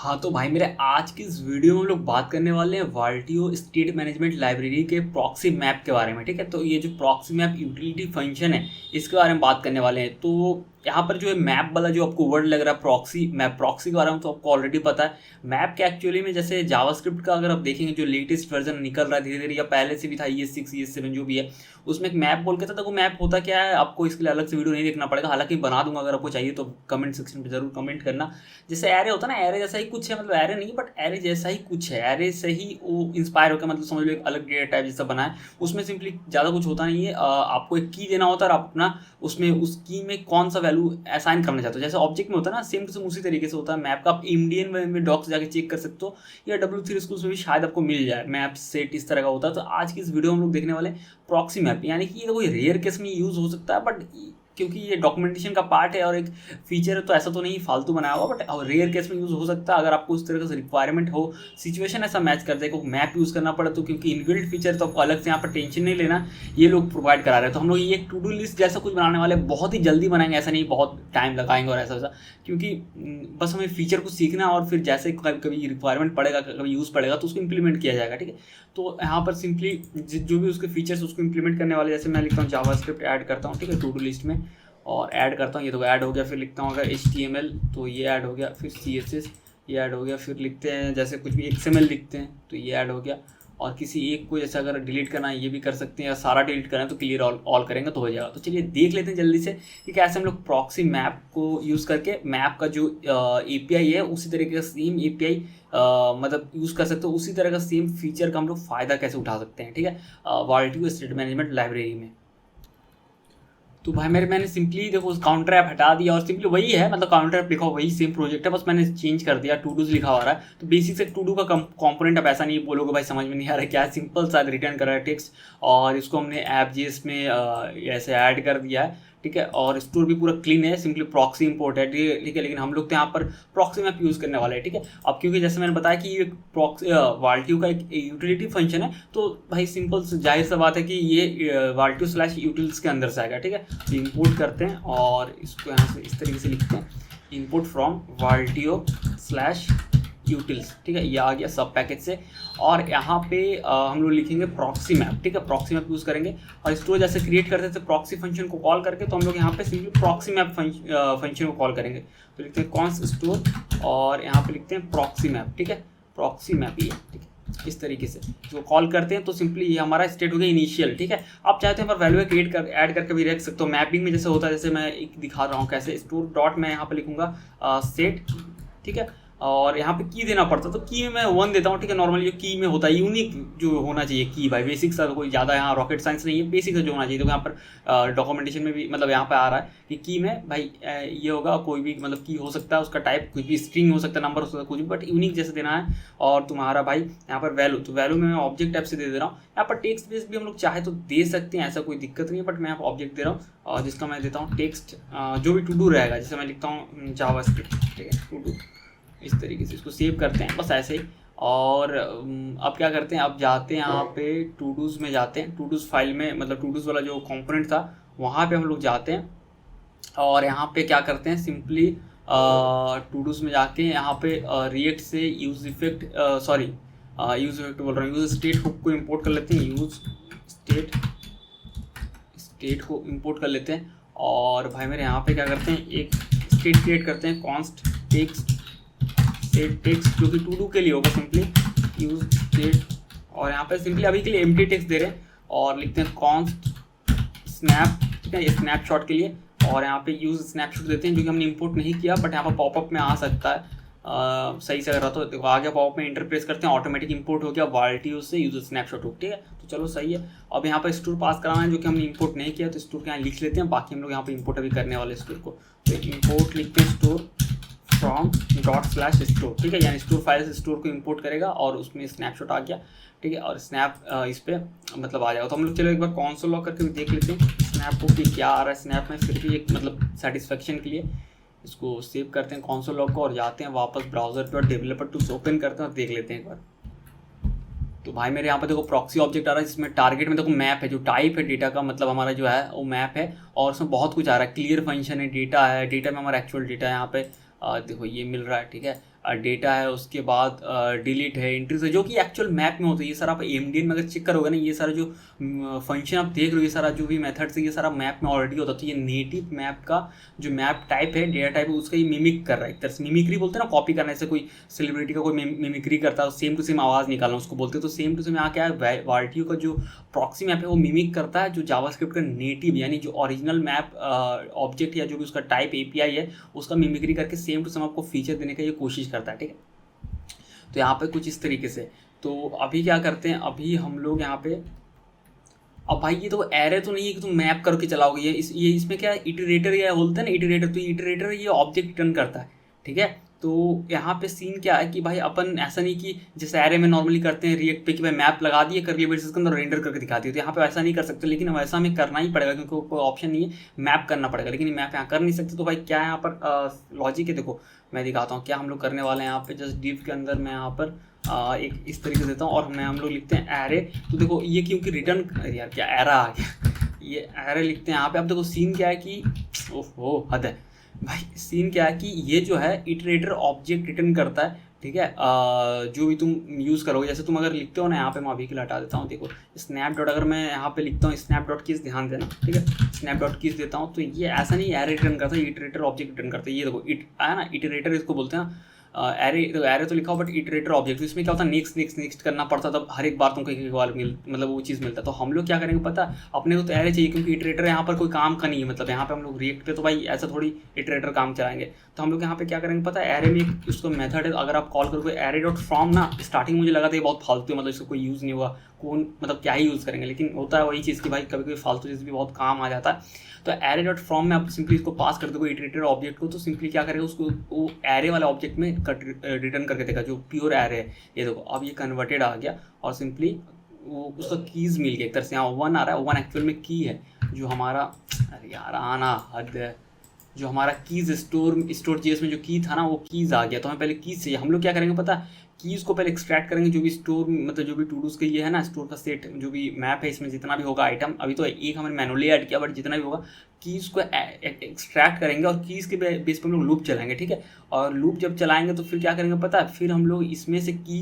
हाँ तो भाई मेरे आज की इस वीडियो में हम लोग बात करने वाले हैं वाल्टियो स्टेट मैनेजमेंट लाइब्रेरी के प्रॉक्सी मैप के बारे में। ठीक है, तो ये जो प्रॉक्सी मैप यूटिलिटी फंक्शन है इसके बारे में बात करने वाले हैं। तो यहाँ पर जो है मैप वाला जो आपको वर्ड लग रहा है प्रॉक्सी मैप, प्रॉक्सी के बारे में तो आपको ऑलरेडी पता है। मैप के एक्चुअली में जैसे जावास्क्रिप्ट का अगर आप देखेंगे जो लेटेस्ट वर्जन निकल रहा है धीरे धीरे, या पहले से भी था ES6 ES7 जो भी है, उसमें एक मैप बोल के था। तो वो मैप होता क्या है आपको इसके लिए अलग से वीडियो नहीं देखना पड़ेगा, हालांकि बना दूंगा अगर आपको चाहिए तो कमेंट सेक्शन में जरूर कमेंट करना। जैसे एरे होता है ना, एरे जैसा ही कुछ है, मतलब एरे नहीं बट एरे जैसा ही कुछ है, एरे से ही वो इंस्पायर होकर मतलब समझ लो एक अलग डेटा टाइप जैसा बना है। उसमें सिंपली ज़्यादा कुछ होता नहीं है, आपको एक की देना होता है और आप अपना उसमें उस की में कौन सा वैल्यू असाइन करना चाहते हो। जैसे ऑब्जेक्ट में होता है ना, सेम टू सेम उसी तरीके से होता है मैप का। आप इंडियन में डॉक्स जाके चेक कर सकते हो, या W3 स्कूल्स में भी शायद आपको मिल जाए मैप सेट इस तरह का होता है। तो आज की इस वीडियो में हम लोग देखने वाले प्रॉक्सी मैप, यानी कि ये कोई रेयर केस में यूज़ हो सकता है, बट क्योंकि ये डॉक्यूमेंटेशन का पार्ट है और एक फीचर है तो ऐसा तो नहीं फालतू बनाया हुआ, बट रेयर केस में यूज़ हो सकता है अगर आपको उस तरह से रिक्वायरमेंट हो, सिचुएशन ऐसा मैच कर दे को मैप यूज़ करना पड़े तो। क्योंकि इनबिल्ट फीचर तो आपको अलग से यहाँ पर टेंशन नहीं लेना, ये लोग प्रोवाइड करा रहे हैं। तो हम लोग ये टू डू लिस्ट जैसा कुछ बनाने वाले, बहुत ही जल्दी बनाएंगे, ऐसा नहीं बहुत टाइम लगाएंगे और ऐसा वैसा, क्योंकि बस हमें फीचर को सीखना और फिर जैसे कभी रिक्वायरमेंट पड़ेगा, कभी यूज़ पड़ेगा तो उसको इंप्लीमेंट किया जाएगा। ठीक है, तो यहाँ पर सिंपली जो भी उसके फीचर्स उसको इंप्लीमेंट करने वाले, जैसे मैं लिखता हूँ जावास्क्रिप्ट ऐड करता हूँ, ठीक है, टू डू लिस्ट में, और ऐड करता हूँ, ये तो ऐड हो गया। फिर लिखता हूँ अगर HTML तो ये ऐड हो गया, फिर CSS ये ऐड हो गया। फिर लिखते हैं जैसे कुछ भी XML लिखते हैं तो ये ऐड हो गया। और किसी एक को जैसे अगर डिलीट करना है ये भी कर सकते हैं, या सारा डिलीट करना है तो क्लियर ऑल करेंगे तो हो जाएगा। तो चलिए देख लेते हैं जल्दी से कि कैसे हम लोग प्रॉक्सी मैप को यूज़ करके मैप का जो API है उसी तरीके का सेम API मतलब यूज़ कर सकते हो, उसी तरह का सेम फीचर का हम लोग फ़ायदा कैसे उठा सकते हैं। ठीक है, वाल्टियो स्टेट मैनेजमेंट लाइब्रेरी में। तो भाई मैंने सिंपली देखो उस काउंटर ऐप हटा दिया और सिंपली वही है, मतलब काउंटर ऐप लिखा वही सेम प्रोजेक्ट है, बस मैंने चेंज कर दिया, टू डूज लिखा हुआ रहा है। तो बेसिक से टू डू का कंपोनेंट अब ऐसा नहीं बोलोगे भाई समझ में नहीं आ रहा है क्या है, सिंपल सा रिटर्न कर रहा है टेक्स्ट, और इसको हमने ऐप.js में ऐसे ऐड कर दिया है। ठीक है, और स्टोर भी पूरा क्लीन है, सिंपली प्रॉक्सी इंपोर्ट है। ठीक है, लेकिन हम लोग तो यहाँ पर प्रॉक्सी मैप यूज़ करने वाले हैं। ठीक है, अब क्योंकि जैसे मैंने बताया कि ये प्रॉक्सी वाल्टियो का एक यूटिलिटी फंक्शन है, तो भाई सिंपल जाहिर सा बात है कि ये वाल्टियो/यूटिल्स के अंदर से आएगा। ठीक है, तो इंपोर्ट करते हैं और इसको यहाँ से इस तरीके से लिखते हैं, इंपोर्ट फ्रॉम वाल्टियो/यूटिल्स। ठीक है, ये आ गया सब पैकेज से। और यहाँ पे हम लोग लिखेंगे प्रॉक्सी मैप। ठीक है, प्रॉक्सी मैप यूज़ करेंगे और स्टोर जैसे क्रिएट करते थे प्रॉक्सी फंक्शन को कॉल करके, तो हम लोग यहाँ पे सिंपली प्रॉक्सी मैप फंक्शन को कॉल करेंगे। तो लिखते हैं कॉन्स स्टोर और यहाँ पे लिखते हैं प्रॉक्सी मैप। ठीक है, प्रॉक्सी मैप ये, ठीक है, इस तरीके से जो कॉल करते हैं तो सिंपली ये हमारा स्टेट हो गया इनिशियल। ठीक है, आप चाहते हैं पर वैल्यू क्रिएट कर ऐड करके भी रख सकते हो। मैपिंग में जैसे होता है, जैसे मैं एक दिखा रहा हूँ कैसे, स्टोर डॉट मैं यहाँ पे लिखूंगा सेट। ठीक है, और यहाँ पे की देना पड़ता, तो की में मैं 1 देता हूँ। ठीक है, नॉर्मली जो की में होता है यूनिक जो होना चाहिए की, भाई बेसिक सा, कोई ज़्यादा यहाँ रॉकेट साइंस नहीं है, बेसिक सा जो होना चाहिए। तो यहाँ पर डॉक्यूमेंटेशन में भी मतलब यहाँ पे आ रहा है कि की में भाई ये होगा, कोई भी मतलब की हो सकता है, उसका टाइप कुछ भी स्ट्रिंग हो सकता है, नंबर हो सकता है, कुछ भी, बट यूनिक जैसे देना है। और तुम्हारा भाई यहाँ पर वैल्यू, तो वैल्यू में मैं ऑब्जेक्ट टाइप से दे रहा हूँ। यहाँ पर टेक्स्ट बेस भी हम लोग चाहे तो दे सकते हैं, ऐसा कोई दिक्कत नहीं है, बट मैं यहाँ पर ऑब्जेक्ट दे रहा हूँ और जिसका मैं देता हूँ टेक्स्ट, जो भी टू डू रहेगा, जैसे मैं लिखता हूँ जावास्क्रिप्ट। ठीक है, टू डू, इस तरीके से इसको सेव करते हैं बस ऐसे ही। और अब क्या करते हैं, अब जाते हैं यहाँ पे टू डूज़ में, जाते हैं टू डूज़ फाइल में, मतलब टू डूज़ वाला जो कंपोनेंट था वहाँ पे हम लोग जाते हैं और यहाँ पे क्या करते हैं, सिंपली टू डूज़ में जाके यहाँ पे रिएक्ट से यूज इफेक्ट, यूज इफेक्ट बोल रहा हूँ, यूज स्टेट हुक को इम्पोर्ट कर लेते हैं, यूज स्टेट को इम्पोर्ट कर लेते हैं। और भाई मेरे यहाँ पे क्या करते हैं, एक स्टेट क्रिएट करते हैं, कॉन्स्ट टेक्स्ट टेक्स्ट, जो कि टू डू के लिए होगा, सिंपली यूज स्टेट। और यहाँ पे सिंपली अभी के लिए एम्प्टी टेक्स्ट दे रहे हैं और लिखते हैं कॉन्स्ट स्नैप। ठीक है, ये स्नैपशॉट के लिए, और यहाँ पे यूज स्नैपशॉट देते हैं जो कि हमने इंपोर्ट नहीं किया, बट यहाँ पर पॉपअप में आ सकता है। सही से अगर रहा तो देखो आ गया, पॉपअप में इंटर प्रेस करते हैं, ऑटोमेटिक इंपोर्ट हो गया वाल्टियो से यूज स्नैपशॉट हो। ठीक है, तो चलो सही है। अब यहाँ पर स्टोर पास कराना है जो कि हमने इंपोर्ट नहीं किया, तो स्टोर के यहाँ लिख लेते हैं, बाकी हम लोग यहाँ पे इंपोर्ट अभी करने वाले स्टोर को। तो इंपोर्ट लिखते हैं स्टोर फ्रॉम ./स्टोर। ठीक है, यानी स्टोर फाइल से स्टोर को इंपोर्ट करेगा और उसमें स्नैपशॉट आ गया। ठीक है, और स्नैप इस पर मतलब आ जाएगा। तो हम लोग चलो एक बार कॉन्सोल लॉग करके भी देख लेते हैं स्नैप को कि क्या आ रहा है स्नैप में, फिर भी एक मतलब सेटिस्फेक्शन के लिए इसको सेव करते हैं कॉन्सोल लॉग को और जाते हैं वापस ब्राउजर पे और डेवलपर टूल्स ओपन करते हैं और देख लेते हैं एक बार। तो भाई मेरे यहाँ पे देखो प्रॉक्सी ऑब्जेक्ट आ रहा है, जिसमें टारगेट में देखो मैप है, जो टाइप है डेटा का, मतलब हमारा जो है वो मैप है, और उसमें बहुत कुछ आ रहा है, क्लियर फंक्शन है, डेटा है, डेटा में हमारा एक्चुअल डेटा है यहाँ पे देखो ये मिल रहा है। ठीक है, डेटा है, उसके बाद डिलीट है, इंट्रीज है, जो कि एक्चुअल मैप में होता है। ये सारा आप एमडीएन में अगर चेक करोगे ना, ये सारा जो फंक्शन आप देख रहे हो, ये सारा जो भी मेथड्स है, ये सारा मैप में ऑलरेडी होता है। तो ये नेटिव मैप का जो मैप टाइप है, डेटा टाइप है, उसका ये मिमिक कर रहा है। एक तरह से मिमिक्री बोलते हैं ना, कॉपी करने से। कोई सेलिब्रिटी का कोई मिमिक्री करता है, सेम टू सेम आवाज़ निकालना उसको बोलते हैं। तो सेम टू सेम यहाँ क्या है, वाल्टियो का जो प्रॉक्सी मैप है वो मिमिक करता है जो जावास्क्रिप्ट का नेटिव यानी जो ओरिजिनल मैप ऑब्जेक्ट या जो भी उसका टाइप एपीआई है उसका मिमिक्री करके सेम टू सेम आपको फीचर देने का ये कोशिश करता है। ठीक है, तो यहाँ पे कुछ इस तरीके से। तो अभी क्या करते हैं, अभी हम लोग यहाँ पे, अब भाई ये तो एरे तो नहीं है कि तुम मैप करके चलाओगे। ये इसमें क्या है, इटरेटर या बोलते हैं ना इटरेटर। तो इटरेटर ये ऑब्जेक्ट रिटर्न करता है। ठीक है, तो यहाँ पे सीन क्या है कि भाई अपन ऐसा नहीं कि जैसे एरे में नॉर्मली करते हैं रिएक्ट पे कि भाई मैप लगा दिए करली ब्रेसेस के अंदर रेंडर करके दिखा दिए। तो यहाँ पे ऐसा नहीं कर सकते, लेकिन वैसा हमें करना ही पड़ेगा क्योंकि कोई ऑप्शन नहीं है, मैप करना पड़ेगा। लेकिन मैप यहाँ कर नहीं सकते। तो भाई क्या है यहाँ पर लॉजिक है, देखो मैं दिखाता हूँ क्या हम लोग करने वाले हैं। यहाँ पे जस्ट डिव के अंदर मैं यहाँ पर एक इस तरीके से देता हूँ और हम लोग लिखते हैं एरे। तो देखो ये क्योंकि रिटर्न, यार क्या एरा आ गया, ये एरे लिखते हैं यहाँ पे। अब देखो सीन क्या है कि ओहो हद है भाई, सीन क्या है कि ये जो है इटरेटर ऑब्जेक्ट रिटर्न करता है। ठीक है, जो भी तुम यूज़ करोगे, जैसे तुम अगर लिखते हो ना, यहाँ पे मैं अभी के लिए हटा देता हूँ। देखो स्नैप डॉट, अगर मैं यहाँ पे लिखता हूँ स्नैप डॉट कीज, ध्यान देना। ठीक है, स्नैप डॉट कीज देता हूँ तो ये ऐसा नहीं एरे रिटर्न करता है, इटरेटर ऑब्जेक्ट रिटर्न करता है। ये देखो इट आया ना, इटरेटर इसको बोलते हैं। एरे तो लिखा हो बट इटरेटर ऑब्जेक्ट। तो इसमें क्या होता है, नेक्स्ट करना पड़ता, तब हर एक बार तुमको एक बार मतलब वो चीज़ मिलता है। तो हम लोग क्या करेंगे पता, अपने को तो एरे चाहिए क्योंकि इटरेटर यहाँ पर कोई काम का नहीं है। मतलब यहाँ पे हम लोग रिएक्ट पे तो भाई ऐसा थोड़ी इटरेटर काम चलाएंगे। तो हम लोग यहाँ पे क्या करेंगे पता है, एरे में एक उसको मेथड है, अगर आप कॉल करोगे एरे डॉट फ्रॉम ना, स्टार्टिंग मुझे लगा था ये बहुत फालतू है, मतलब इसका कोई यूज़ नहीं हुआ, कौन मतलब क्या ही यूज़ करेंगे। लेकिन होता है वही चीज़ कि भाई कभी कभी फालतू चीज़ भी बहुत काम आ जाता है। तो एरे डॉट फ्रॉम में आप सिंपली इसको पास कर दोगे इटरेटर ऑब्जेक्ट को, तो सिंपली क्या करेगा, उसको वो एरे वाले ऑब्जेक्ट में रिटर्न करके देगा जो प्योर एरे है। ये देखो अब ये कन्वर्टेड आ गया और सिंपली वो उसका कीज़ मिल गया एक तरह से। यहाँ 1 आ रहा है, 1 एक्चुअल में की है जो हमारा, अरे यार आना हद है, जो हमारा कीज़ स्टोर जेएस में जो की था ना वो कीज़ आ गया। तो हमें पहले कीज़ चाहिए। हम लोग क्या करेंगे पता, कीज़ को पहले एक्सट्रैक्ट करेंगे, जो भी स्टोर मतलब जो भी टू डूज़ का ये है ना, स्टोर का सेट जो भी मैप है, इसमें जितना भी होगा आइटम, अभी तो एक हमने मैनुअली ऐड किया बट जितना भी होगा कीज़ को एक्सट्रैक्ट करेंगे और कीज़ के बेस पर हम लोग लूप चलाएंगे। ठीक है, और लूप जब चलाएंगे तो फिर क्या करेंगे पता है, फिर हम लोग इसमें से की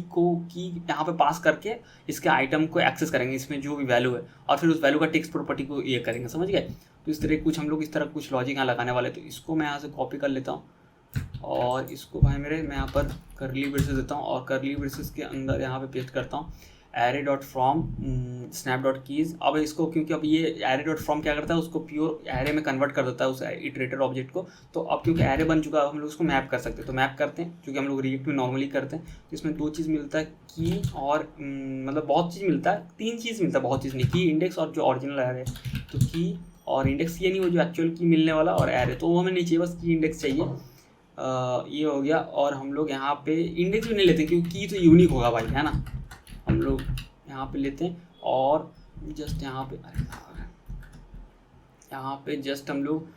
यहाँ पे पास करके इसके आइटम को एक्सेस करेंगे, इसमें जो भी वैल्यू है, और फिर उस वैल्यू का टेक्स्ट प्रॉपर्टी को ये करेंगे। समझ गए? तो इस तरह कुछ हम लोग इस तरह कुछ लॉजिक यहाँ लगाने वाले। तो इसको मैं यहाँ से कॉपी कर लेता हूँ और इसको भाई मेरे मैं यहाँ पर करली ब्रेसेस देता हूँ और करली ब्रेसेस के अंदर यहाँ पे पेस्ट करता हूँ array dot from snap dot keys. अब इसको क्योंकि अब ये एरे डॉट फ्रॉम क्या करता है, उसको प्योर एरे में कन्वर्ट कर देता है उस इटरेटर ऑब्जेक्ट को। तो अब क्योंकि एरे बन चुका है, हम लोग उसको मैप कर सकते हैं। तो मैप करते हैं क्योंकि हम लोग रिएक्ट में नॉर्मली करते हैं। तो इसमें 2 चीज़ मिलता है, की और मतलब बहुत चीज़ मिलता है, 3 चीज़ मिलता है, बहुत चीज़ नहीं, की, इंडेक्स और जो ऑरिजिनल एरे। तो की और इंडेक्स ये नहीं, वो जो एक्चुअल की मिलने वाला, और एरे तो वो हमें नहीं चाहिए, बस की इंडेक्स चाहिए। ये हो गया। और हम लोग यहाँ पे इंडेक्स भी नहीं लेते क्योंकि की तो यूनिक होगा भाई, है ना। हम लोग यहाँ पे लेते हैं और जस्ट यहाँ पे, यहाँ पे जस्ट हम लोग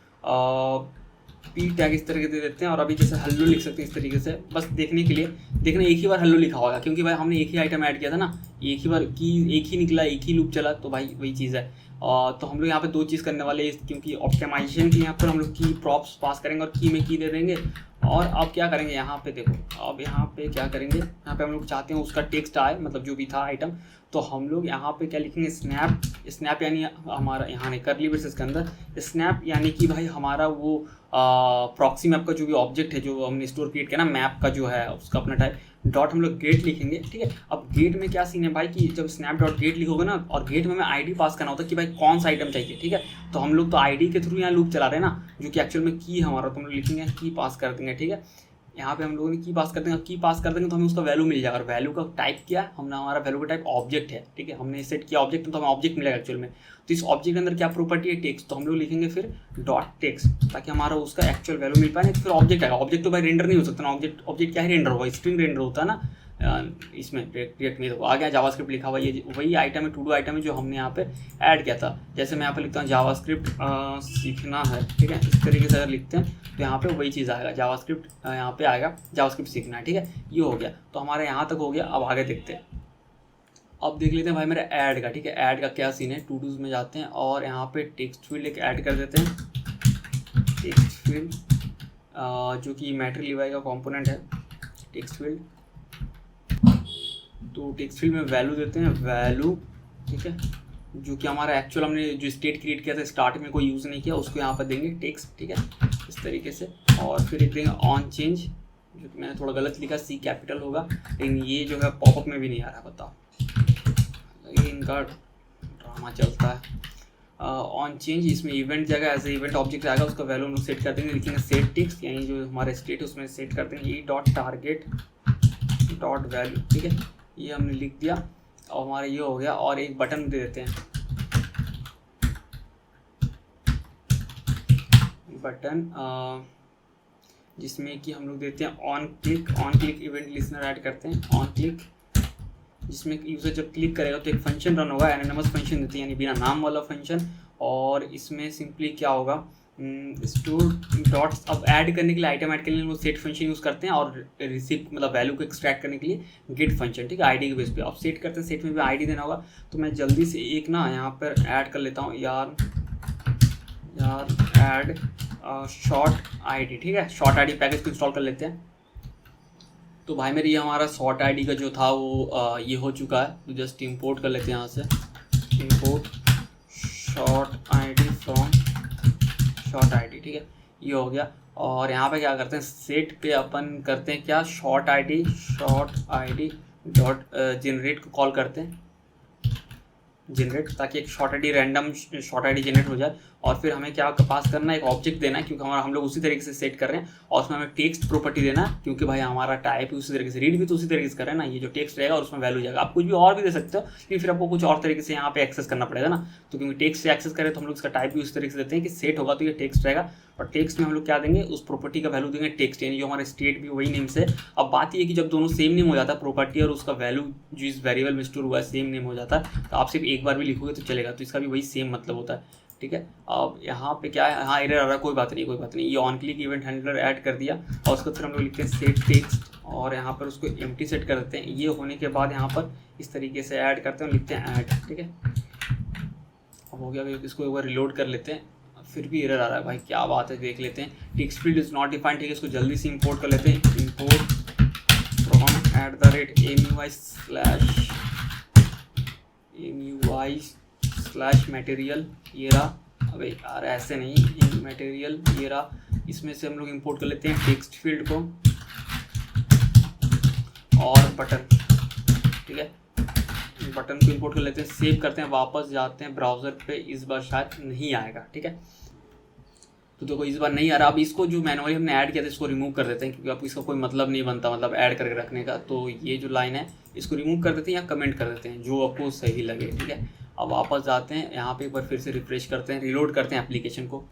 पी टैग इस तरीके से दे देते हैं। और अभी जैसे हल्लो लिख सकते हैं इस तरीके से, बस देखने के लिए। देखना एक ही बार हल्लो लिखा होगा क्योंकि भाई हमने एक ही आइटम ऐड किया था ना, एक ही बार की एक ही निकला, एक ही लूप चला, तो भाई वही चीज़ है। तो हम लोग यहाँ पे 2 चीज़ करने वाले हैं क्योंकि ऑप्टिमाइजेशन की यहाँ पर हम लोग की प्रॉप्स पास करेंगे और की में की दे देंगे। और अब क्या करेंगे यहाँ पे, देखो अब यहाँ पे क्या करेंगे, यहाँ पे हम लोग चाहते हैं उसका टेक्स्ट आए, मतलब जो भी था आइटम। तो हम लोग यहाँ पे क्या लिखेंगे, स्नैप यानी हमारा यहाँ नहीं, करली ब्रेसेस के अंदर स्नैप यानी कि भाई हमारा वो प्रॉक्सी मैप का जो भी ऑब्जेक्ट है जो हमने स्टोर क्रिएट किया ना मैप का जो है उसका अपना टाइप डॉट हम लोग गेट लिखेंगे। ठीक है, अब गेट में क्या सीन है भाई कि जब स्नैप डॉट गेट लिखोगे ना, और गेट में हमें आईडी पास करना होता है कि भाई कौन सा आइटम चाहिए। ठीक है, तो हम लोग तो आईडी के थ्रू यहाँ लूप चला रहे हैं ना, जो कि एक्चुअल में की हमारा, तो हम लोग लिखेंगे की पास कर देंगे। ठीक है, यहाँ पे हम लोगों ने की पास कर देंगे, की पास कर देंगे तो हमें उसका वैल्यू मिल जाएगा। और वैल्यू का टाइप किया हमने, हमारा वैल्यू का टाइप ऑब्जेक्ट है। ठीक है, हमने सेट किया ऑब्जेक्ट, तो हमें ऑब्जेक्ट मिलेगा एक्चुअल में। तो इस ऑब्जेक्ट के अंदर क्या प्रॉपर्टी है, टेक्स्ट। तो हम लोग लिखेंगे फिर डॉट टेक्स्ट ताकि हमारा उसका एक्चुअल वैल्यू मिल पाए। नहीं तो फिर ऑब्जेक्ट आएगा। ऑब्जेक्ट तो भाई रेंडर नहीं हो सकता ना, ऑब्जेक्ट क्या ही रेंडर होगा, स्ट्रिंग रेंडर होता है ना इसमें रिएक्ट में। तो आ गया जावास्क्रिप्ट लिखा हुआ, ये वही आइटम है, टू डू आइटम है जो हमने यहाँ पे ऐड किया था। जैसे मैं यहाँ पे लिखता हूँ जावास्क्रिप्ट सीखना है। ठीक है, इस तरीके से अगर लिखते हैं तो यहाँ पे वही चीज़ आएगा, जावास्क्रिप्ट यहाँ पे आएगा जावास्क्रिप्ट सीखना है। ठीक है, ये हो गया। तो हमारे यहाँ तक हो गया। अब आगे देखते हैं। अब देख लेते हैं भाई मेरा ऐड का। ठीक है, ऐड का क्या सीन है, टू डूज में जाते हैं और यहाँ पे टेक्स्ट फील्ड एक ऐड कर देते हैं। टेक्स्ट फील्ड जो कि मैट्रिक लिवाई का कंपोनेंट है, टेक्स्ट फील्ड, तो टेक्स्ट फील्ड में वैल्यू देते हैं वैल्यू, ठीक है, जो कि हमारा एक्चुअल हमने जो स्टेट क्रिएट किया था स्टार्ट में कोई यूज़ नहीं किया उसको यहाँ पर देंगे टेक्स्ट, ठीक है, इस तरीके से। और फिर एक देंगे ऑन चेंज, जो कि मैंने थोड़ा गलत लिखा, सी कैपिटल होगा, लेकिन ये जो है पॉपअप में भी नहीं आ रहा, बताओ, ये इनका ड्रामा चलता है। ऑन चेंज, इसमें इवेंट जगह एज ए इवेंट ऑब्जेक्ट आएगा, उसका वैल्यू हम लोग सेट कर देंगे, लिखेंगे सेट टेक्स्ट, यानी जो हमारा स्टेट है उसमें सेट कर देंगे E dot target dot value, ठीक है, ये हमने लिख दिया और हमारा ये हो गया। और एक बटन दे देते हैं, बटन जिसमें कि हम लोग देते हैं on click event listener add करते हैं ऑन क्लिक, जिसमें यूज़र जब क्लिक करेगा तो एक फंक्शन रन होगा, एनोनिमस फंक्शन देते हैं यानी बिना नाम वाला फंक्शन। और इसमें सिंपली क्या होगा, स्टोर डॉट्स, अब ऐड करने के लिए आइटम ऐड करने के लिए वो सेट फंक्शन यूज़ करते हैं, और रिसीव मतलब वैल्यू को एक्सट्रैक्ट करने के लिए गेट फंक्शन, ठीक है, आईडी के बेस पे अब सेट करते हैं। सेट में भी आईडी देना होगा, तो मैं जल्दी से एक ना यहाँ पर ऐड कर लेता हूँ यार ऐड शॉर्ट आईडी, ठीक है, शॉर्ट आईडी पैकेज को इंस्टॉल कर लेते हैं। तो भाई मेरे ये हमारा शॉर्ट आईडी का जो था वो ये हो चुका है, तो जस्ट इंपोर्ट कर लेते हैं यहाँ से, import short ID from short ID, ठीक है, ये हो गया। और यहाँ पे क्या करते हैं, सेट पे अपन करते हैं क्या, शॉर्ट आईडी डॉट जनरेट को कॉल करते हैं, जनरेट, ताकि एक short ID random short ID generate हो जाए। और फिर हमें क्या पास करना है, एक ऑब्जेक्ट देना है, क्योंकि हमारा हम लोग उसी तरीके से सेट कर रहे हैं, और उसमें हमें टेक्स्ट प्रॉपर्टी देना है, क्योंकि भाई हमारा टाइप भी उसी तरीके से, रीड भी तो उसी तरीके से कर रहे हैं ना, ये जो टेक्स्ट रहेगा और उसमें वैल्यू जाएगा। आप कुछ भी और भी दे सकते हो, लेकिन फिर आपको कुछ और तरीके से यहाँ पे एक्सेस करना पड़ेगा ना, तो क्योंकि टेक्स्ट से एक्सेस करें तो हम लोग इसका टाइप भी उस तरीके से देते हैं कि सेट होगा तो ये टेक्स्ट रहेगा, और टेक्स्ट में हम लोग क्या देंगे, उस प्रॉपर्टी का वैल्यू देंगे टेक्स्ट, यानी जो हमारा स्टेट भी वही नेम से। अब बात ये है कि जब दोनों सेम नेम हो जाता है, प्रॉपर्टी और उसका वैल्यू जो इस वेरिएबल में स्टोर हुआ है सेम नेम हो जाता है, तो आप सिर्फ एक बार भी लिखोगे तो चलेगा, तो इसका भी वही सेम मतलब होता है, ठीक है। अब यहाँ पे क्या है, हाँ एरर आ रहा है, कोई बात नहीं, ये on click event handler add कर दिया, और उसको फिर हम लोग लिखते हैं सेट टेक्स्ट, और यहाँ पर उसको एम्प्टी सेट कर देते हैं। ये होने के बाद यहाँ पर इस तरीके से ऐड करते हैं, लिखते हैं ऐड, ठीक है, अब हो गया। इसको एक बार रिलोड कर लेते हैं, फिर भी एरर आ रहा है भाई, क्या बात है, देख लेते हैं। Text field is not defined, ठीक है, इसको जल्दी से इंपोर्ट कर लेते हैं, इंपोर्ट फ्रॉम @MUI/material, ये रहा, अबे यार ऐसे नहीं, मटेरियल ये रहा, इसमें से हम लोग इंपोर्ट कर लेते हैं टेक्स्ट फील्ड को और बटन, ठीक है, बटन को इंपोर्ट कर लेते हैं, सेव करते हैं, वापस जाते हैं ब्राउज़र पे, इस बार शायद नहीं आएगा, ठीक है, तो देखो इस बार नहीं आ रहा। अब इसको जो मैनुअली हमने ऐड किया था इसको रिमूव कर देते हैं, क्योंकि अब इसका कोई मतलब नहीं बनता, मतलब ऐड करके रखने का, तो ये जो लाइन है इसको रिमूव कर देते हैं या कमेंट कर देते हैं, जो आपको सही लगे, ठीक है। अब वापस जाते हैं, यहाँ पे एक बार फिर से रिफ्रेश करते हैं, रिलोड करते हैं एप्लीकेशन को,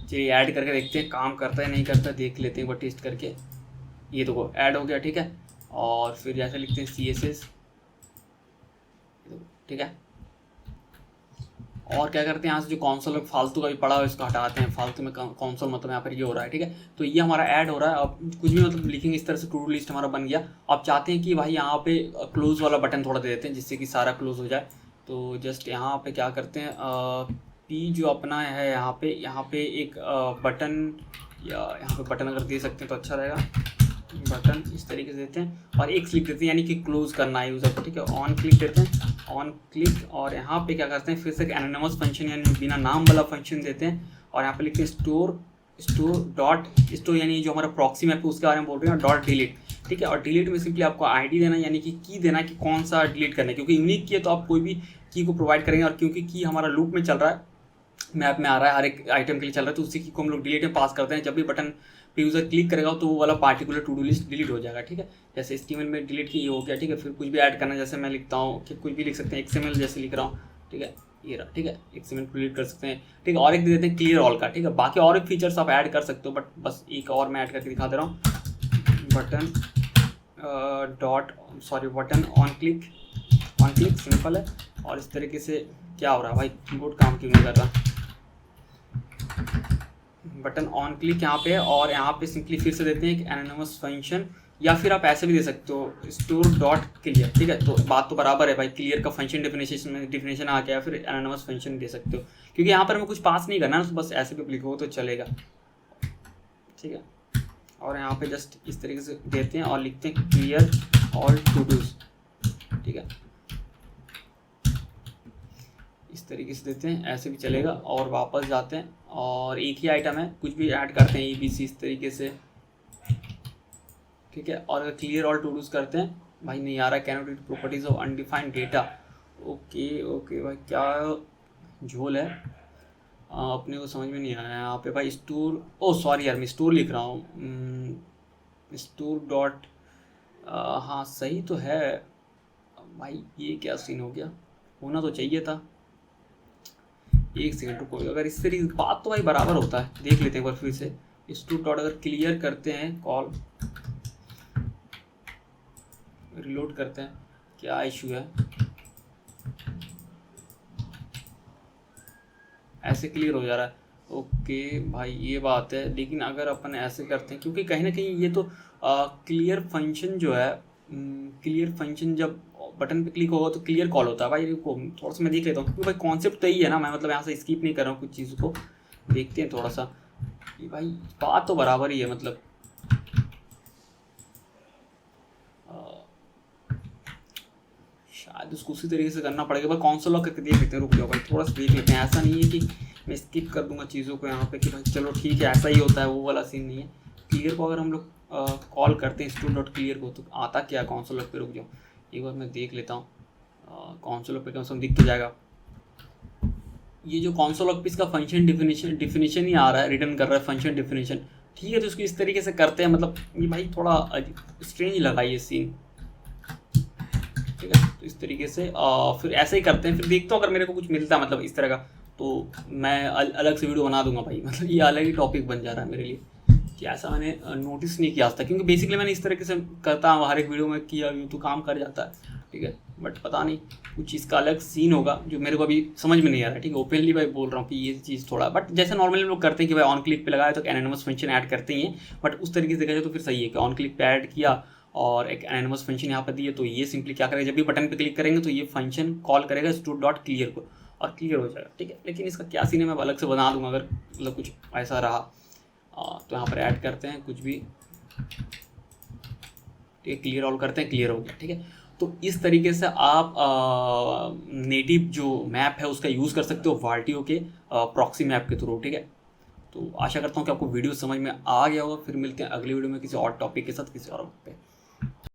चलिए ऐड करके देखते हैं काम करता है नहीं करता, देख लेते हैं एक बार टेस्ट करके। ये देखो ऐड हो गया, ठीक है, और फिर जैसे लिखते हैं CSS, ठीक है, और क्या करते हैं, यहाँ से जो कॉन्सोल में फालतू का भी पड़ा हुआ इसको हटाते हैं, फालतू में कॉन्सोल मतलब यहाँ पर ये हो रहा है, ठीक है, तो ये हमारा ऐड हो रहा है। अब कुछ भी मतलब लिखेंगे इस तरह से, टू डू लिस्ट हमारा बन गया। अब चाहते हैं कि भाई यहाँ पे क्लोज वाला बटन थोड़ा दे देते हैं, जिससे कि सारा क्लोज हो जाए, तो जस्ट यहाँ पे क्या करते हैं, पी जो अपना है यहाँ पे एक बटन, या यहाँ पे बटन अगर दे सकते हैं तो अच्छा रहेगा, बटन इस तरीके से देते हैं, और एक क्लिक देते हैं, यानी कि क्लोज करना है यूज़र को, ठीक है, ऑन क्लिक देते हैं, ऑन क्लिक, और यहाँ पे क्या करते हैं, फिर से एनोनिमस फंक्शन यानी बिना नाम वाला फंक्शन देते हैं, और यहाँ पे लिखते हैं स्टोर यानी जो हमारा प्रॉक्सी मैप है उसके बारे में बोल रहे हैं, डॉट डिलीट, ठीक है, और डिलीट में सिंपली आपको आईडी देना, यानी कि की देना कि कौन सा डिलीट करना है, क्योंकि यूनिक की है तो आप कोई भी की को प्रोवाइड करेंगे, और क्योंकि की हमारा लूप में चल रहा है, मैप में आ रहा है, हर एक आइटम के लिए चल रहा है, तो उसी की को हम लोग डिलीट में पास करते हैं। जब भी बटन पे यूज़र क्लिक करेगा तो वो वाला particular to do list delete हो जाएगा, ठीक है, जैसे HTML में डिलीट की ये हो गया, ठीक है। फिर कुछ भी ऐड करना, जैसे मैं लिखता हूँ कि कुछ भी लिख सकते हैं, XML जैसे लिख रहा हूँ, ठीक है, ये रहा, ठीक है, XML को डिलीट कर सकते हैं, ठीक है, और एक दे देते हैं क्लियर ऑल का, ठीक है, बाकी और एक फीचर्स आप ऐड कर सकते हो, बट बस एक और मैं ऐड करके दिखा दे रहा हूँ, button button on click simple है, और इस तरीके से क्या हो रहा है भाई, कीबोर्ड काम क्यों नहीं कर रहा, बटन ऑन क्लिक यहाँ पे, और यहाँ पे सिंपली फिर से देते हैं एक एनोनिमस फंक्शन, या फिर आप ऐसे भी दे सकते हो स्टोर डॉट क्लियर, ठीक है, तो बात तो बराबर है भाई, क्लियर का फंक्शन डिफिनेशन आ गया, फिर एनोनिमस फंक्शन दे सकते हो, क्योंकि यहाँ पर हमें कुछ पास नहीं करना है, तो बस ऐसे भी लिखो तो चलेगा, ठीक है। और यहाँ पे जस्ट इस तरीके से देते हैं और लिखते हैं क्लियर ऑल टू डूज, ठीक है, इस तरीके से देते हैं, ऐसे भी चलेगा। और वापस जाते हैं और एक ही आइटम है, कुछ भी ऐड करते हैं ABC इस तरीके से, ठीक है। और अगर क्लियर ऑल टू डूज करते हैं, भाई नहीं आ रहा, cannot read properties of undefined data, okay भाई क्या झोल है, अपने को समझ में नहीं आया यहाँ पे भाई। स्टोर, ओ सॉरी यार मैं स्टोर लिख रहा हूँ, स्टोर डॉट, हाँ सही तो है भाई, ये क्या सीन हो गया, होना तो चाहिए था। एक सेकंड रुको, अगर इस तरीके बात तो भाई बराबर होता है, देख लेते हैं एक बार फिर से। स्टोर डॉट अगर क्लियर करते हैं कॉल, रिलोड करते हैं, क्या इशू है, ऐसे क्लियर हो जा रहा है, ओके भाई ये बात है। लेकिन अगर अपन ऐसे करते हैं, क्योंकि कहीं ना कहीं ये तो क्लियर फंक्शन जो है, क्लियर फंक्शन जब बटन पे क्लिक होगा तो क्लियर कॉल होता है भाई। रुको थोड़ा सा मैं देख लेता हूँ, क्योंकि भाई कॉन्सेप्ट तो यही है ना, मैं मतलब यहाँ से स्किप नहीं कर रहा हूँ, कुछ चीज़ों को देखते हैं थोड़ा सा, कि भाई बात तो बराबर ही है, मतलब शायद उसको उसी तरीके से करना पड़ेगा भाई। कौनसोल लॉक करके देख लेते हैं, रुक जाओ भाई थोड़ा सा देख लेते हैं। ऐसा नहीं है कि मैं स्किप कर दूंगा चीज़ों को यहाँ पे कि भाई चलो ठीक है ऐसा ही होता है, वो वाला सीन नहीं है। क्लियर को अगर हम लोग कॉल करते हैं स्टोर डॉट क्लियर को, तो आता क्या कौनसोल लॉक पे, रुक जाओ एक बार मैं देख लेता हूँ, कौनसोल लॉक पे कम से कम दिख के जाएगा। ये जो कौनसोल लॉक पे इसका फंक्शन डिफिनीशन ही आ रहा है, रिटर्न कर रहा है फंक्शन डिफिनीशन, ठीक है। तो इसको इस तरीके से करते हैं, मतलब ये भाई थोड़ा स्ट्रेंज लगा ये सीन, ठीक है। तो इस तरीके से फिर ऐसे ही करते हैं, फिर देखता हूँ अगर मेरे को कुछ मिलता है मतलब इस तरह का, तो मैं अलग से वीडियो बना दूंगा भाई। मतलब ये अलग ही टॉपिक बन जा रहा है मेरे लिए, कि ऐसा मैंने नोटिस नहीं किया आज तक, क्योंकि बेसिकली मैंने इस तरीके से करता हूँ हर एक वीडियो में, किया यूँ तो काम कर जाता है, ठीक है। बट पता नहीं कुछ इसका अलग सीन होगा जो मेरे को अभी समझ में नहीं आ रहा है, ठीक है। ओपनली भाई बोल रहा हूँ कि ये चीज़ थोड़ा, बट जैसे नॉर्मली लोग करते हैं कि भाई ऑन क्लिक पे लगाया तो एनोनिमस फंक्शन ऐड करते ही हैं, बट उस तरीके से देखा जाए तो फिर सही है कि ऑन क्लिक पे ऐड किया और एक एनोनिमस फंक्शन यहाँ पर दिए, तो ये सिंपली क्या करेगा, जब भी बटन पे क्लिक करेंगे तो ये फंक्शन कॉल करेगा स्टोर डॉट क्लियर को और क्लियर हो जाएगा, ठीक है। लेकिन इसका क्या सीन है मैं अलग से बना दूंगा अगर मतलब कुछ ऐसा रहा, तो यहाँ पर ऐड करते हैं कुछ भी, ठीक है, क्लियर ऑल करते हैं, क्लियर हो गया, ठीक है। तो इस तरीके से आप नेटिव जो मैप है उसका यूज़ कर सकते हो वाल्टियो के प्रॉक्सी मैप के थ्रू, ठीक है। तो आशा करता हूँ कि आपको वीडियो समझ में आ गया होगा। फिर मिलते हैं अगली वीडियो में किसी और टॉपिक के साथ, किसी और वक्त पे।